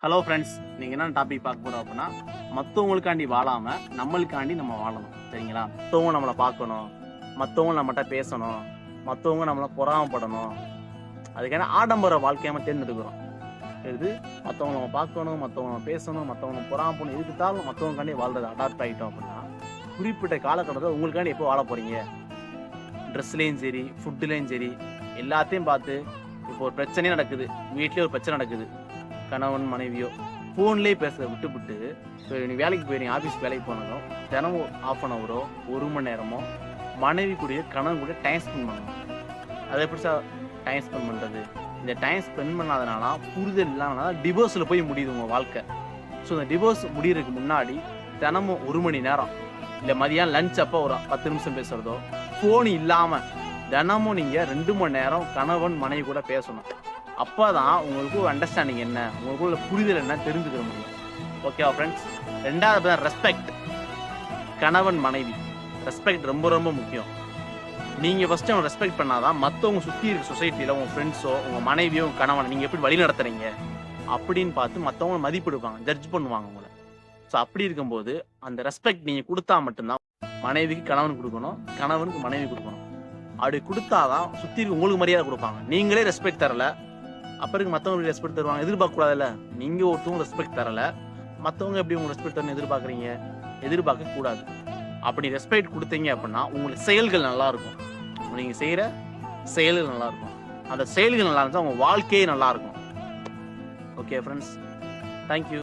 Hello friends, நீங்கள் என்ன topic பார்க்க போகிறோம் அப்படின்னா, மற்றவங்களுக்காண்டி வாழாமல் நம்மளுக்காண்டி நம்ம வாழணும். சரிங்களா? மற்றவங்க நம்மளை பார்க்கணும், மற்றவங்க நம்மகிட்ட பேசணும், மற்றவங்க நம்மளை பொறாமப்படணும். அதுக்கான ஆடம்பர வாழ்க்கையை நம்ம தேர்ந்தெடுக்கிறோம். இது மற்றவங்க நம்ம பார்க்கணும், மற்றவங்க நம்ம பேசணும், மற்றவங்க நம்ம பொறாமப்படணும். இதுக்கு தான் மற்றவங்களுக்காண்டி வாழ்றது அடாப்ட் ஆகிட்டோம் அப்படின்னா, குறிப்பிட்ட காலகட்டத்தில் உங்களுக்காண்டி எப்போ வாழ போகிறீங்க? ட்ரெஸ்லேயும் சரி, ஃபுட்டுலேயும் சரி, எல்லாத்தையும் பார்த்து இப்போ ஒரு பிரச்சனையே நடக்குது, வீட்லேயே ஒரு பிரச்சனை நடக்குது, கணவன் மனைவியோ ஃபோன்லேயே பேசுறத விட்டுவிட்டு, இப்போ நீ வேலைக்கு போய் ஆஃபீஸ் வேலைக்கு போனதும் தினமும் ½ ஹவரோ 1 மணி நேரமோ மனைவி கூடயோ கணவன் கூட டைம் ஸ்பெண்ட் பண்ணணும். அதை எப்படி சார் டைம் ஸ்பெண்ட் பண்ணுறது? இந்த டைம் ஸ்பெண்ட் பண்ணாதனால புரிதல் இல்லாதனால டிவோர்ஸில் போய் முடியுது உங்கள் வாழ்க்கை. ஸோ இந்த டிவோர்ஸ் முடியறதுக்கு முன்னாடி தினமும் 1 மணி நேரம் இல்லை மதியம் லஞ்ச் அப்போ ஒரு 10 நிமிஷம் பேசுகிறதோ, ஃபோன் இல்லாமல் தினமும் நீங்கள் 2 மணி நேரம் கணவன் மனைவி கூட பேசணும். அப்போ தான் உங்களுக்கு ஒரு அண்டர்ஸ்டாண்டிங் என்ன, உங்களுக்குள்ள புரிதல் என்ன தெரிஞ்சுக்கிற முடியும். ஓகேவா ஃப்ரெண்ட்ஸ்? ரெண்டாவது ரெஸ்பெக்ட். கணவன் மனைவி ரெஸ்பெக்ட் ரொம்ப ரொம்ப முக்கியம். நீங்கள் ஃபஸ்ட்டு அவங்க ரெஸ்பெக்ட் பண்ணாதான் மற்றவங்க சுற்றி இருக்க சொசைட்டியில் உங்கள் ஃப்ரெண்ட்ஸோ உங்கள் மனைவியோ உங்கள் கணவனை நீங்கள் எப்படி வழி நடத்துறீங்க அப்படின்னு பார்த்து மற்றவங்க மதிப்பெடுப்பாங்க, ஜட்ஜ் பண்ணுவாங்க உங்களை. ஸோ அப்படி இருக்கும்போது அந்த ரெஸ்பெக்ட் நீங்கள் கொடுத்தா மட்டும்தான் மனைவிக்கு கணவன் கொடுக்கணும், கணவனுக்கு மனைவி கொடுக்கணும். அப்படி கொடுத்தாதான் சுற்றி இருக்க உங்களுக்கு மரியாதை கொடுப்பாங்க. நீங்களே ரெஸ்பெக்ட் தரல, அப்புறம் மற்றவங்களுக்கு ரெஸ்பெக்ட் தருவாங்க? எதிர்பார்க்கக்கூடாதுல்ல. நீங்கள் ஒருத்தவங்க ரெஸ்பெக்ட் தரல, மற்றவங்க எப்படி உங்களுக்கு ரெஸ்பெக்ட் தரணும் எதிர்பார்க்குறீங்க? எதிர்பார்க்க கூடாது. அப்படி ரெஸ்பெக்ட் கொடுத்தீங்க அப்படின்னா உங்களுக்கு செயல்கள் நல்லா இருக்கும். நீங்கள் செய்கிற செயல்கள் நல்லா இருக்கும். அந்த செயல்கள் நல்லா இருந்தால் உங்கள் வாழ்க்கையே நல்லா இருக்கும். Okay friends, thank you.